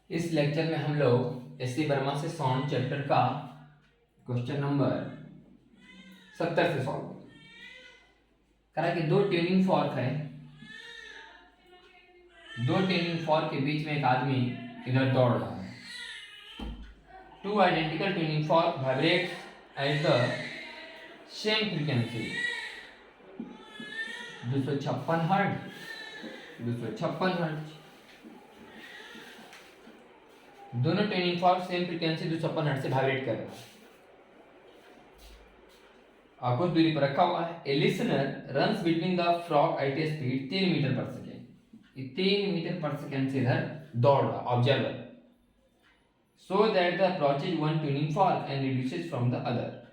इस लेक्चर में हम लोग एस सी वर्मा से साउंड चैप्टर का क्वेश्चन नंबर 70 से सॉल्व करा कि दो ट्यूनिंग फॉर्क है, दो ट्यूनिंग फॉर्क के बीच में एक आदमी इधर दौड़ रहा है। Two identical tuning fork vibrate at the same frequency 256 hertz 256 hertz. दोनों tuning fork same frequency 256 hertz से वाइब्रेट कर रहा है, कुछ दूरी पर रखा हुआ है। A listener runs between the frog at a speed 3 meter पर सेकेंड। 3 मीटर पर सेकेंड से इधर दौड़ रहा observer, so that the approaches one tuning fork and reduces from the other.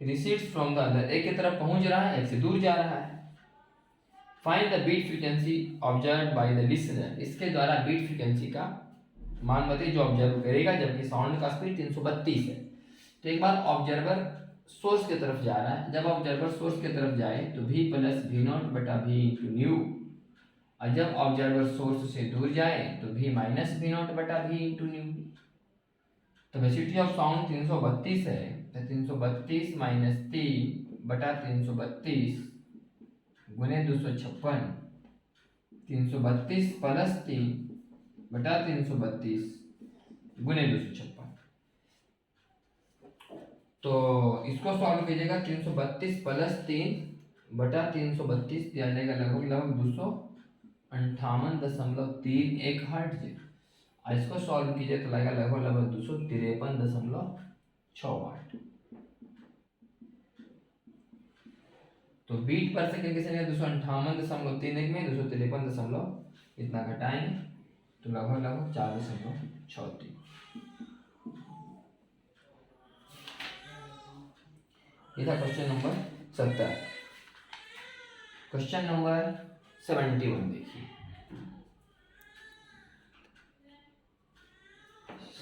Recedes from the other, एक की तरफ पहुंच रहा है, एक से दूर जा रहा है। Find the beat frequency observed by the listener, इसके द्वारा बीट फ्रीक्वेंसी का मान बताइए जो ऑब्जर्व करेगा, जबकि साउंड का स्पीड 332 है। तो एक बार ऑब्जर्वर सोर्स की तरफ जा रहा है, जब ऑब्जर्वर सोर्स की तरफ जाए तो v प्लस वी नॉट बटा वी इंटू न्यू, और जब ऑब्जर्वर सोर्स से दूर जाए तो v माइनस वी नॉट बटा वी इंटू न्यू। तो वेलोसिटी ऑफ साउंड 332 है, तो 332 माइनस 3 बटा 332 गुने 256, 332 प्लस 3 बटा 332 गुने 256। तो इसको सॉल्व कीजिएगा, 332 प्लस 3 बटा 332 दिया जाएगा लगभग 258.31 हर्ट्ज। और इसको सॉल्व कीजिए तो लगेगा लगभग 253.6 वाट। तो बीट पर सेकंड किसे लेंगे 258.31 में 253 इतना घटाएंगे तो लगभग 4.63। ये था क्वेश्चन नंबर 70। क्वेश्चन नंबर 71 देखिए।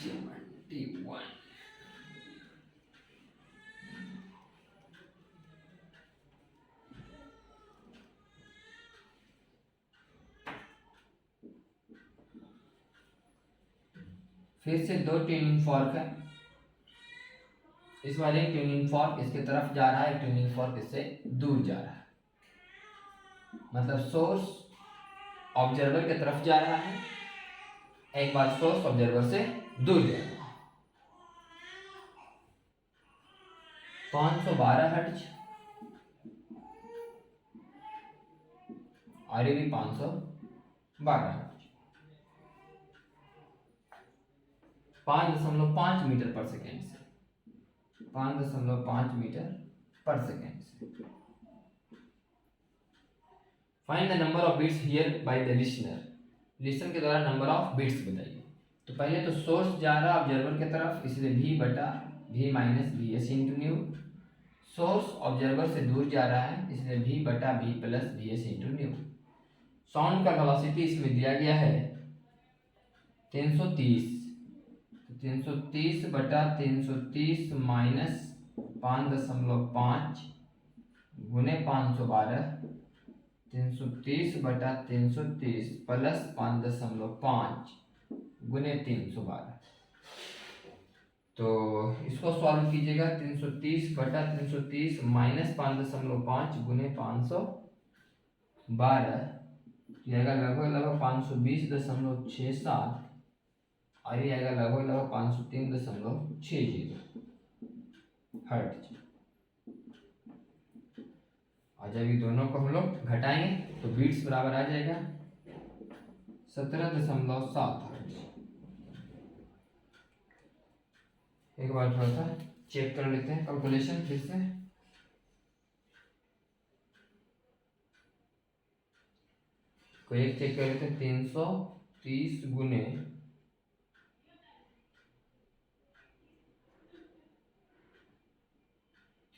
71 फिर से दो ट्यूनिंग फॉर्क है, इस वाले ट्यूनिंग फॉर्क इसके तरफ जा रहा है, ट्यूनिंग फॉर्क इससे दूर जा रहा है। मतलब सोर्स ऑब्जर्वर की तरफ जा रहा है, एक बार सोर्स ऑब्जर्वर से दूर जा रहा है। 512 हर्ट्ज और ये भी 512 हर्ट्ज, 5.5 मीटर पर सेकेंड से, 5.5 मीटर पर सेकेंड से। Find the number of beats hear by the listener, listener के द्वारा नंबर ऑफ बीट्स बताइए। तो पहले तो सोर्स जा रहा ऑब्जर्वर की तरफ, इसलिए v बटा v minus V S into new. Source observer से दूर जा रहा है, इसलिए v बटा v plus we S into new. Sound का वेलोसिटी इसमें दिया गया है 330, 330 बटा 330 माइनस 5.5 गुने 512, 330 बटा 330 प्लस 5.5 गुने 312। तो इसको सॉल्व कीजिएगा, 330 बटा 330 माइनस 5.5 गुने 512 आएगा लगभग 520.67, और ये आएगा लगभग 503.60 हर्ट्ज। और जब ये दोनों को हम लोग घटाएंगे तो बीट्स बराबर आ जाएगा 17.7 हर्ट्ज। एक बार थोड़ा सा चेक कर लेते हैं कैलकुलेशन फिर से। कोई एक चेक कर लेते हैं, 330 गुने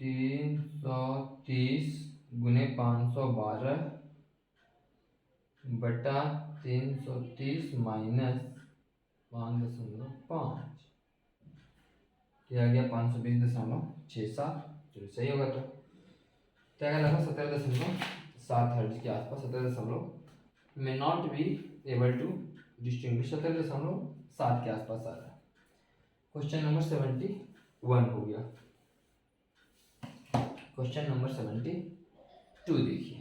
330 गुने 512 बटा 330 माइनस 5.5, आ गया 520.67। चलो सही होगा तो क्या लगभग 17.7 हर्ट्ज के आसपास, 17 may not be able to distinguish 17.7 के आसपास आ रहा है। क्वेश्चन नंबर 71 हो गया। क्वेश्चन नंबर 72 देखिए।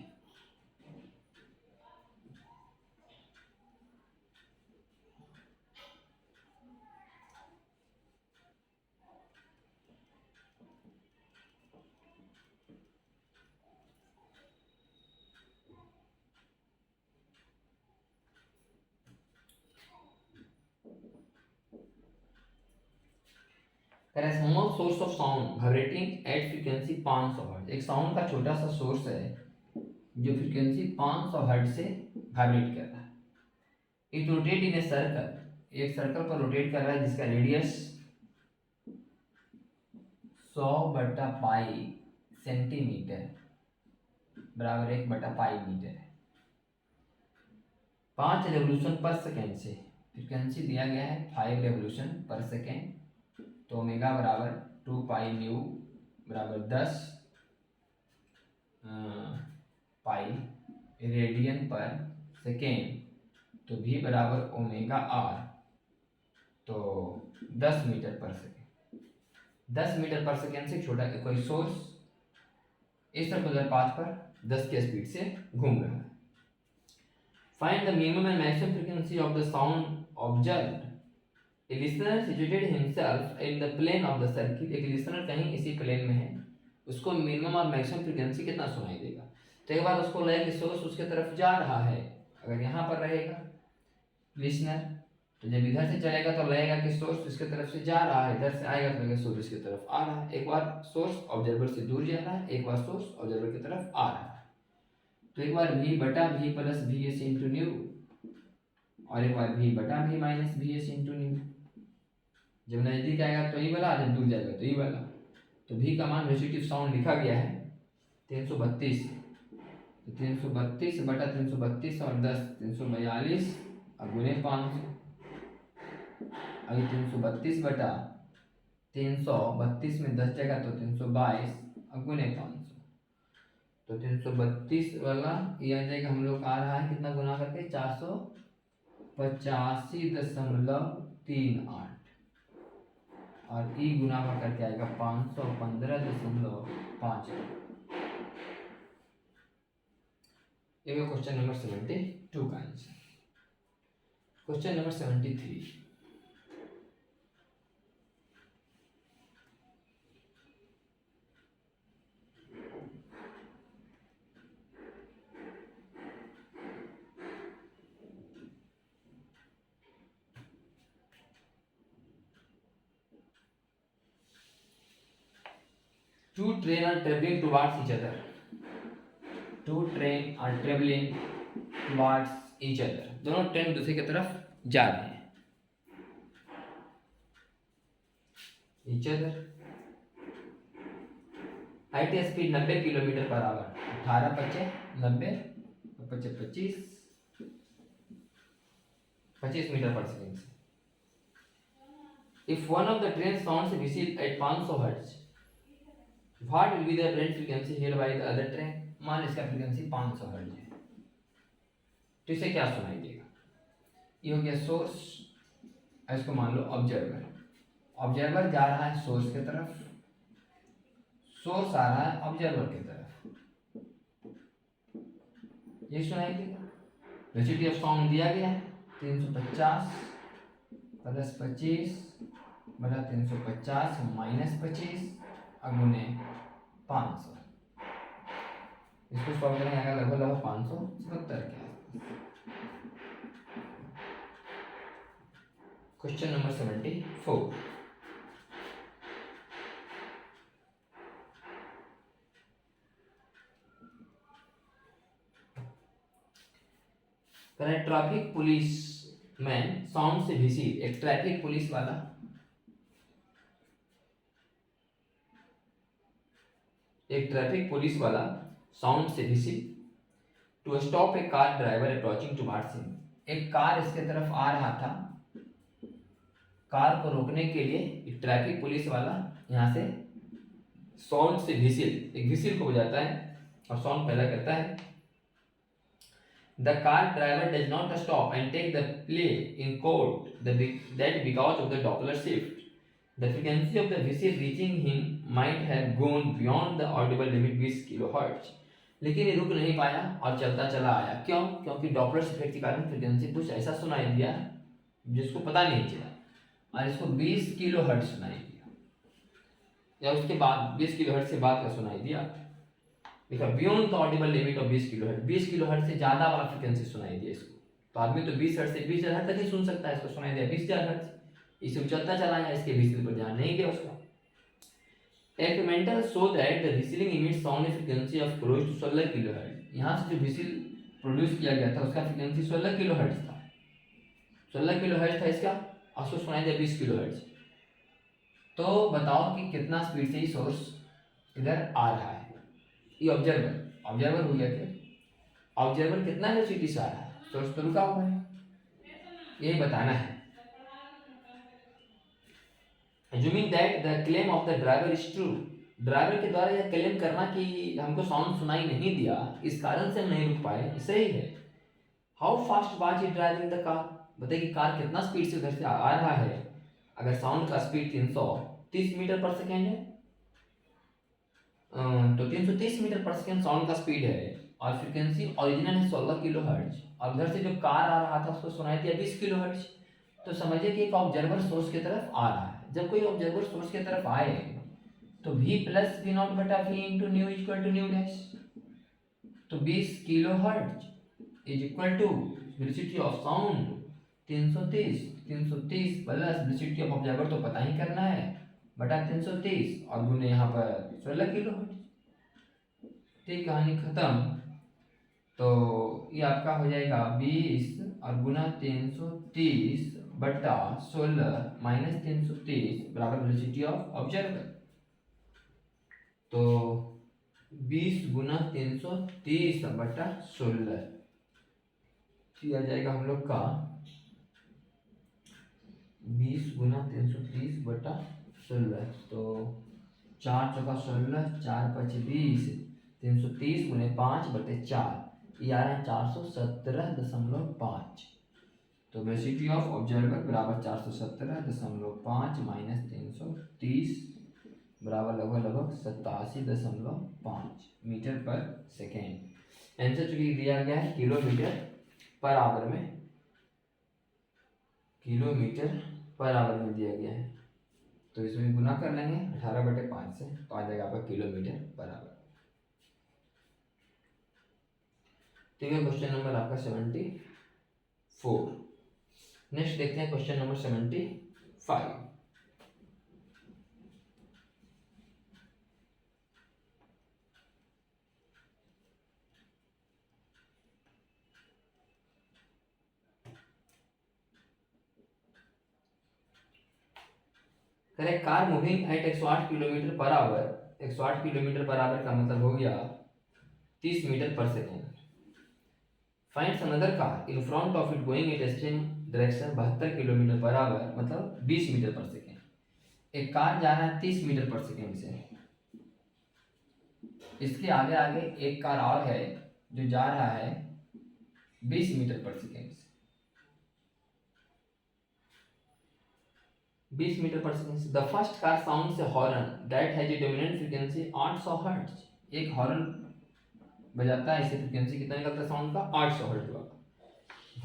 Small source of sound vibrating eight frequency 500 hertz. एक साउंड का छोटा सा सोर्स है जो फ्रीक्वेंसी 500 हर्ट्ज से वाइब्रेट कर रहा है। It rotate in a circle, एक सर्कल पर रोटेट कर रहा है जिसका रेडियस 100/पाई सेंटीमीटर बराबर 1/पाई मीटर है। 5 रेवोल्यूशन पर सेकेंड से, फ्रीक्वेंसी दिया गया है 5 रेवोल्यूशन पर सेकेंड, तो ओमेगा बराबर 2 पाई न्यू बराबर 10 पाई रेडियन पर सेकेंड, तो v बराबर ओमेगा आर, तो 10 मीटर पर सेकेंड। 10 मीटर पर सेकेंड से छोटा कोई सोर्स इस सर्कुलर पाथ पर 10 की स्पीड से घूम रहा है। Find the minimum and maximum frequency of the sound observed. A listener situated himself in the plane of the circle, एक लिसनर कहीं इसी प्लेन में है, उसको मिनिमम और मैक्सिमम फ्रीक्वेंसी कितना सुनाई देगा। तो एक बार उसको लगे कि सोर्स उसके तरफ जा रहा है, अगर यहाँ पर रहेगा लिसनर, तो जब इधर से चलेगा तो लगेगा कि सोर्स इसके तरफ से जा रहा है, इधर से आएगा तो लगेगा सोर्स की तरफ आ रहा है। एक बार सोर्स ऑब्जर्वर से दूर जा रहा है, एक बार सोर्स ऑब्जर्वर की तरफ आ रहा है। तो एक बार v बटा v plus we S into new, और एक बार v बटा v minus V S into new. जब नजदीक आएगा तो ये वाला, जब दूर जाएगा तो ये वाला। तो v का मान रेसिस्टिव साउंड लिखा गया है 332, तो 332 बटा 332 और 10 342 और गुने 500। अभी 332 बटा 332 में 10 जाएगा तो 322 और गुने 500, तो 332 वाला ये आ जाएगा हम लोग आ रहा है कितना गुना करके 485.38 और ई गुना करके आएगा 515.5। ये क्वेश्चन नंबर 72 का answer. Question number 73। Two trains are traveling towards each other. Two trains are traveling towards each other. दोनों ट्रेन दूसरे की तरफ जा रहे हैं। Each other. IT speed 90 kilometre per hour, 18 पचे 90 पचे 25 मीटर पर second. If one of the train sounds a whistle at 500 hertz, what will be the current frequency held by the other train? मान इसका फ्रीक्वेंसी 500 हर्ट्ज है, तो इसे क्या सुनाई देगा। ये हो गया सोर्स, इसको मान लो ऑब्जर्वर। ऑब्जर्वर जा रहा है सोर्स की तरफ, सोर्स आ रहा है ऑब्जर्वर की तरफ, ये सुनाई देगा। रेसिस्टिव ऑफ साउंड दिया गया है 350 प्लस 25 बटा 350 माइनस 25 गुने 500। इसको सॉल्व करेंगे आएगा लगभग 577 के आसपास। Question number 74। Traffic policeman sound से भिसी, एक ट्रैफिक पुलिस वाला साउंड से भिसी to stop a car driver approaching towards him. एक कार इसके तरफ आ रहा था, कार को रोकने के लिए एक ट्रैफिक पुलिस वाला यहाँ से साउंड से विसिल, एक विसिल को बजाता है और साउंड पैदा करता है। The car driver does not stop and take the play in court that because of the Doppler shift, the frequency of the whistle reaching him might have gone beyond the audible limit 20 kilohertz, लेकिन ये रुक नहीं पाया और चलता चला आया। क्यों? क्योंकि डॉपलर इफेक्ट के कारण फ्रीक्वेंसी कुछ ऐसा सुनाई दिया जिसको पता नहीं चला, और इसको 20 किलोहर्ट्ज सुनाई दिया, या उसके बाद 20 किलोहर्ट्ज से बाद का सुनाई दिया। देखा, beyond the Audible limit of 20 kilohertz, 20 kilohertz से ज़्यादा वाला फ्रीक्वेंसी सुनाई दिया इसको। तो आदमी तो 20 हर्ट्ज से 20,000 हर्ट्ज तक ही सुन सकता है, इसको सुनाई दिया 20,000 हर्ट्ज, इसे चलता चला गया, इसके व्हिसिल पर ध्यान नहीं दिया उसका। Experimental show that the whistling emits sound frequency of close to 16 kilohertz. यहाँ से जो व्हिसिल प्रोड्यूस किया गया था उसका फ्रीक्वेंसी 16 किलोहर्ट्ज था, 16 किलोहर्ट्ज था इसका, और उसको सुनाई दिया 20 किलोहर्ट्ज। तो बताओ कि कितना स्पीड से ये सोर्स इधर आ रहा है। ये ऑब्जर्वर हो गया क्या? ऑब्जर्वर कितना वेलोसिटी से आ रहा है, सोर्स तो रुका हुआ है, यही बताना है। Assuming that the claim of the driver is true, driver के द्वारा यह क्लेम करना कि हमको साउंड सुनाई नहीं दिया, इस कारण से हम नहीं रुक पाए, सही है। How fast was he driving the car, बताइए कि कार कितना स्पीड से उधर से आ रहा है। अगर साउंड का स्पीड 330 मीटर पर सेकेंड है, तो 330 मीटर पर सेकेंड साउंड का स्पीड है, और फ्रीक्वेंसी ओरिजिनल है 16 किलोहर्ट्ज, और उधर से जो कार आ रहा था उसको सुनाई दिया 20 किलोहर्ट्ज। तो समझिए कि एक ऑब्जर्वर सोर्स की तरफ आ रहा है। जब कोई ऑब्जर्वर सोर्स की तरफ आए तो v प्लस वी नॉट बटा v into nu equal to nu dash, तो 20 kilohertz is equal to velocity of sound 330 plus velocity of observer तो पता ही करना है बटा 330 और गुने यहाँ पर 16 किलोहर्ट्ज। ठीक, कहानी खत्म। तो ये आपका हो जाएगा 20 और गुना 330 बटा 16 माइनस 330 बराबर वेलोसिटी ऑफ ऑब्जर्वर। तो 20 गुना 330 बटा 16 किया जाएगा हम लोग का 20 गुना 330 बटा 16, तो 4 चौका 16, 4 5 20, 330 गुने 5 बटे 4, ये आ रहा है 417.5। तो वेलोसिटी ऑफ ऑब्जर्वर बराबर 417.5 माइनस 330 बराबर लगभग 87.5 मीटर पर सेकेंड। आंसर चूंकि दिया गया है किलोमीटर पर आवर में, किलोमीटर पर आवर में दिया गया है, तो इसमें गुना कर लेंगे 18/5 से, तो आ जाएगा आपका किलोमीटर पर आवर। ठीक है, क्वेश्चन नंबर आपका 74। नेक्स्ट देखते हैं question number 75। Correct, car moving at 108 kilometre per hour, 108 kilometre per hour का मतलब हो गया 30 मीटर पर second. Finds another car in front of it going at same direction 72 kilometre per hour, मतलब 20 metre पर सेकेंड। एक कार जा रहा है 30 मीटर पर सेकेंड से, इसके आगे आगे एक कार और है जो जा रहा है 20 मीटर पर सेकेंड से, 20 मीटर पर second. The first car sounds A horn that has a dominant frequency 800 hertz. एक हॉर्न बजाता है, इससे फ्रीक्वेंसी कितना निकलता है साउंड का 800 हर्ट्ज का।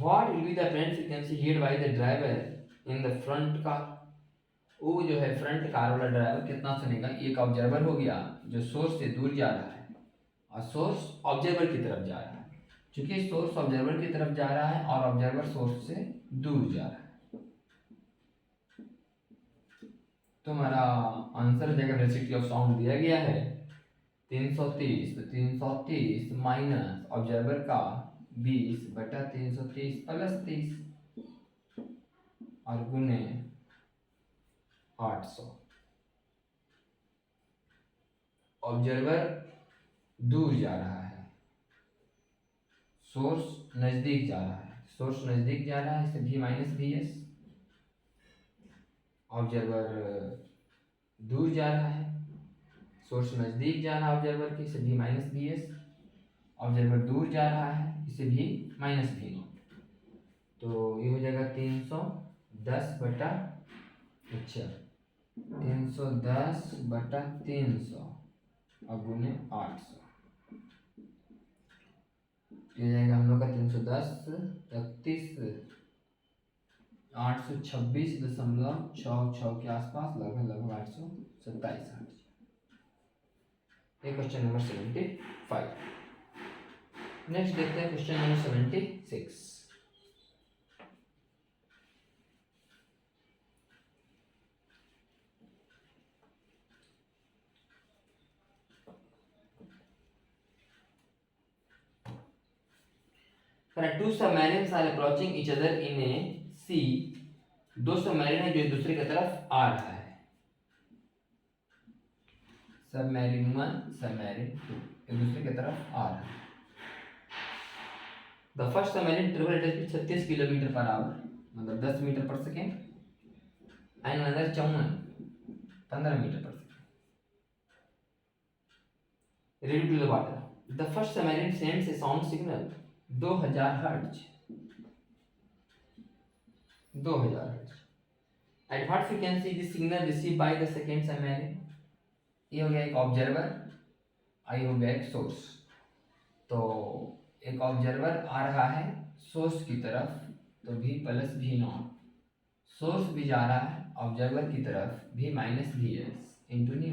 What will be the apparent frequency heard by the driver in the front car. वो जो है फ्रंट कार वाला ड्राइवर कितना सुनेगा। एक ऑब्जर्वर हो गया जो सोर्स से दूर जा रहा है और सोर्स ऑब्जर्वर की तरफ जा रहा है। चूंकि सोर्स ऑब्जर्वर की तरफ जा रहा है और ऑब्जर्वर सोर्स से दूर जा रहा है, तो हमारा आंसर हो जाएगा वेलोसिटी ऑफ साउंड दिया गया है 330, तो 330 माइनस ऑब्जर्वर का 20 बटा 330 प्लस 30 और गुने 800। ऑब्जर्वर दूर जा रहा है, सोर्स नजदीक जा रहा है, सोर्स नजदीक जा रहा है इससे भी माइनस भी एस। ऑब्जर्वर दूर जा रहा है, सोर्स नजदीक जा रहा है ऑब्जर्वर की, से भी माइनस बी एस। ऑब्जर्वर दूर जा रहा है, इसे भी माइनस भी नॉट, तो ये हो जाएगा 310 बटा 310/300 और गुने 800, ये जाएगा हम लोग का 310 31 826.66 के आसपास, लगभग 827 हर्ट्ज। ये क्वेश्चन नंबर 75। नेक्स्ट देखते हैं question number 76। Two submarines are approaching each other in a sea. दो सबमरीन है जो एक दूसरे की तरफ आ रहा है, सबमरीन 1 सबमरीन 2 एक दूसरे की तरफ आ रहा है। The first submarine travel at speed 36 kilometre per hour, मतलब 10 मीटर पर सेकेंड, एंड अनदर 15 मीटर पर second, ready to the water. The first submarine sends a sound signal 2000 hertz, 2000 hertz. At what frequency is the signal received by the second submarine? ये हो गया एक observer, आई हो गया एक source. तो एक ऑब्जर्वर आ रहा है सोर्स की तरफ, तो v plus v not, source भी जा रहा है ऑब्जर्वर की तरफ, v minus V S into nu.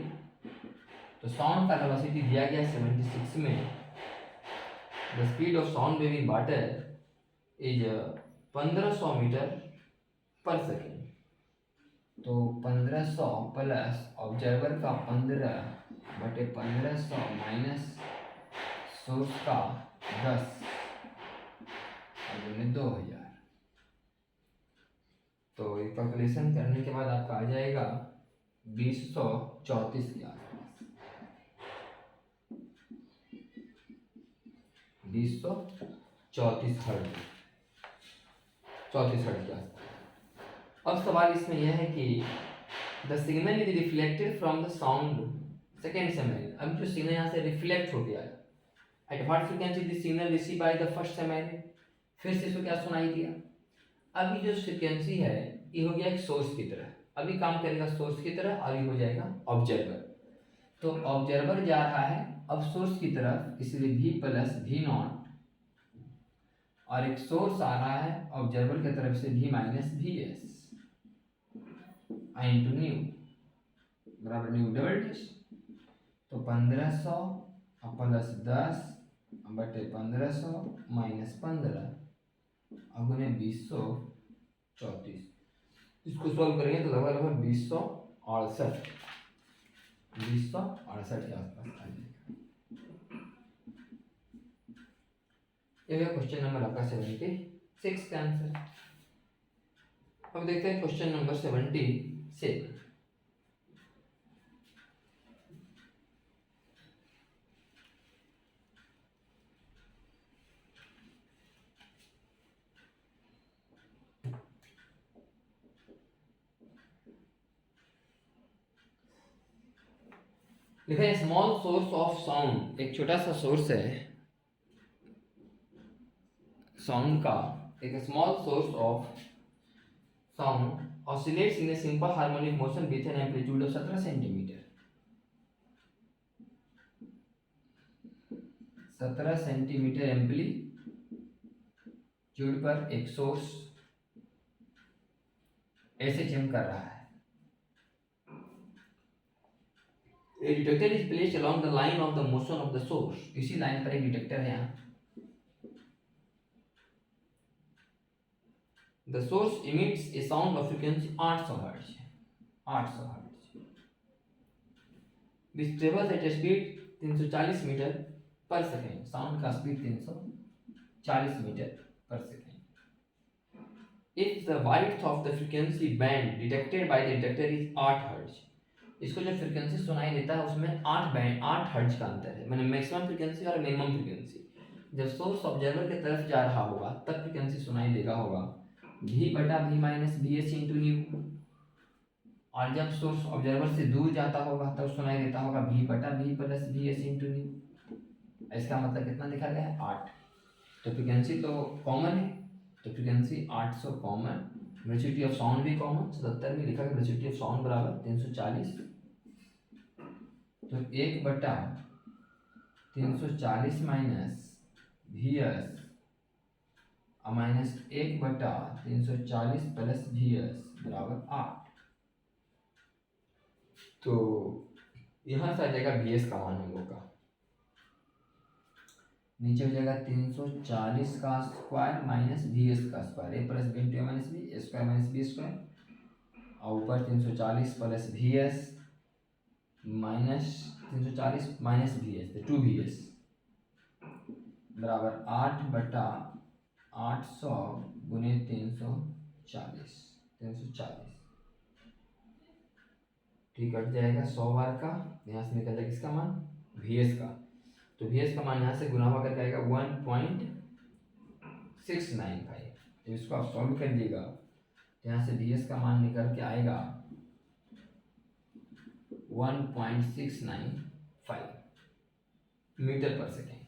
तो साउंड का वेलोसिटी दिया गया 76 में। The speed of sound wave in water is 1500 meter पर सेकेंड। तो 1500 प्लस ऑब्जर्वर का 15/1500 माइनस सोर्स का 10 और 2000। तो ये कैलकुलेशन करने के बाद आपका आ जाएगा 2034 के आसपास, 2034 हर्ट्ज, 34 हर्ट्ज के आसपास। अब सवाल इसमें यह है कि the signal is reflected from the sound second submarine. अब जो सिग्नल यहाँ से रिफ्लेक्ट हो गया है, at what frequency the signal receive by the first submarine, फिर से इसको क्या सुनाई दिया। अभी जो फ्रीक्वेंसी है ये हो गया एक सोर्स की तरह, अभी काम करेगा सोर्स की तरह, अभी हो जाएगा ऑब्जर्वर। तो ऑब्जर्वर जा रहा है अब सोर्स की तरफ, इसलिए v प्लस वी नॉट, और एक सोर्स आ रहा है ऑब्जर्वर की तरफ से v minus V S into new बराबर न्यू डबल डैश। तो 1500 प्लस 10/1500 माइनस 15 अगुने 2034। इसको सॉल्व करेंगे तो लगभग 2068 के आसपास आ जाएगा। ये है क्वेश्चन नंबर आपका 76 का आंसर। अब देखते हैं क्वेश्चन नंबर 77। लिखा है स्मॉल सोर्स ऑफ साउंड, एक छोटा सा सोर्स है साउंड का, एक small source of sound oscillates in a simple harmonic motion with an amplitude of 17 centimetre. 17 centimetre amplitude पर एक सोर्स ऐसे जम कर रहा है। A detector is placed along the line of the motion of the source. इसी line पर एक डिटेक्टर है यहाँ। The source emits a sound of frequency 800 Hz, 800 Hz, which travels at a speed 340 metre पर सेकेंड। साउंड का speed 340 metre पर second. If the width of the frequency band detected by the detector is 8 Hz, इसको जो frequency सुनाई देता है उसमें 8 hertz का अंतर है, मैंने मैक्सिमम फ्रीक्वेंसी और मिनिमम फ्रीक्वेंसी। जब सोर्स ऑब्जर्वर की तरफ जा रहा होगा तब फ्रीक्वेंसी सुनाई देगा होगा v/v minus V S into new, और जब सोर्स ऑब्जर्वर से दूर जाता होगा तब सुनाई देता होगा v/v plus we S into new. इसका मतलब कितना लिखा गया है 8। तो फ्रीक्वेंसी तो कॉमन है, तो frequency 800 common, velocity of sound भी कॉमन, 77 में लिखा गया वेलोसिटी ऑफ साउंड बराबर 340। तो 1/340 minus VS minus 1/340 plus VS बराबर 8। तो यहाँ से आ जाएगा VS का मान हम लोग का, नीचे हो जाएगा 340 का स्क्वायर माइनस VS का स्क्वायर, ए प्लस बी इंटू ए माइनस बी, ए स्क्वायर माइनस बी स्क्वायर, और ऊपर 340 plus VS minus 340 minus VS, तो 2VS बराबर 8/800 गुने 340, ठीक कट जाएगा 100 बार का, यहाँ से निकल जाएगा किसका मान VS का। तो VS का मान यहाँ से गुना हुआ करके आएगा 1.695। जब इसको आप सॉल्व कर दीजिएगा तो यहाँ से VS का मान निकल के आएगा 1.695 मीटर पर सेकेंड।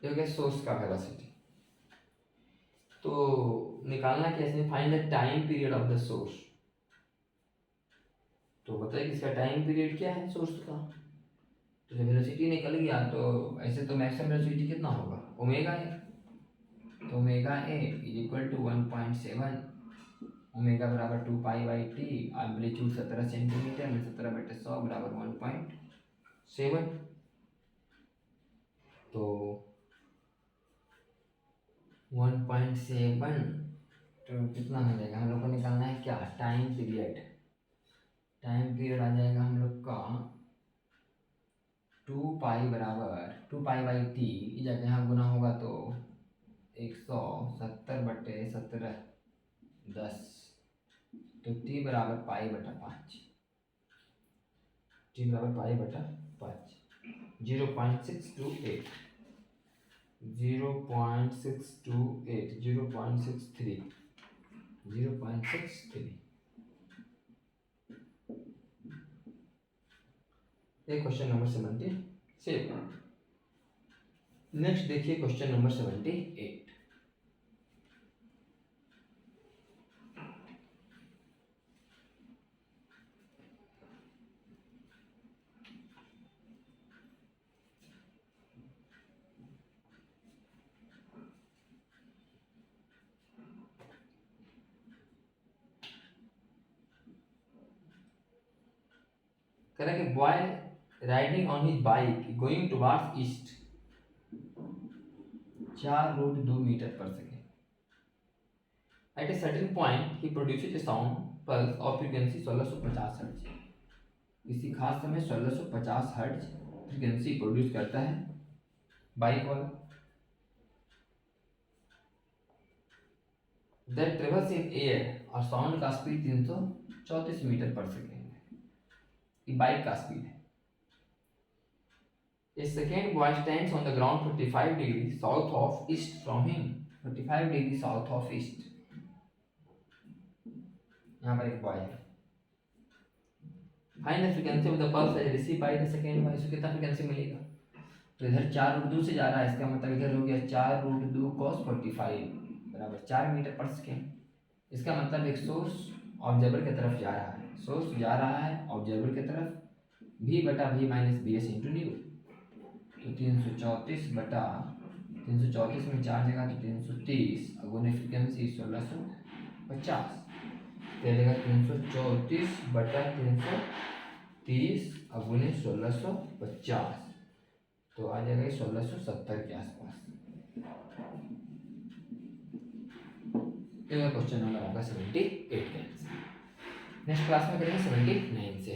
ये हो गया सोर्स का वेलोसिटी। तो निकालना कैसे, find the time period of the source. तो बताइए इसका टाइम पीरियड क्या है सोर्स का। तो जब वेलोसिटी निकल गया तो ऐसे तो मैक्सिमम वेलोसिटी कितना होगा ओमेगा ए, तो omega A is equal to 1.7, omega बराबर 2π/t, एम्पलीट्यूड 17 सेंटीमीटर में 17/100 बराबर 1.7। तो 1.7 तो कितना हो जाएगा, हम लोग को निकालना है क्या टाइम पीरियड। टाइम पीरियड आ जाएगा हम लोग का 2π बराबर 2π/t, जब यहाँ गुना होगा तो 170/17 10, तो t बराबर π/5, t बराबर π/5, 0.628, 0.628, 0.63, 0.63। ये क्वेश्चन नंबर 77। नेक्स्ट देखिए क्वेश्चन नंबर 78। करेंगे boy riding on his bike going towards east, 4√2 meter पर second. At a certain point he produces a sound pulse of frequency 1650 hertz. किसी खास समय 1650 हर्ट्ज फ्रीक्वेंसी प्रोड्यूस करता है बाइक वाला। That travels in air, और sound का speed 334 metre पर सेकेंड है, ये बाइक का स्पीड है। A second boy stands on the ground 45 degrees south of east from him, 45 degrees south of east। यहाँ पर एक बॉय है। Find the frequency of the pulse as receive by the second buoy, इसको कितना frequency मिलेगा। तो इधर 4√2 से जा रहा है, इसका मतलब इधर हो गया 4√2 cos 45 बराबर 4 मीटर पर सेकेंड। इसका मतलब एक सोर्स ऑब्जर्वर की तरफ जा रहा है, सोर्स जा रहा है ऑब्जर्वर की तरफ, v/v minus bs into nu. तो 334 में 4 जगह तो 330, अगुने फ्रीक्वेंसी 1650, तो देगा 334/330 अगुने 1650, तो आ जाएगा 1670 के आसपास। क्वेश्चन नंबर आपका 78 के आंसर। नेक्स्ट क्लास में करेंगे 79 से।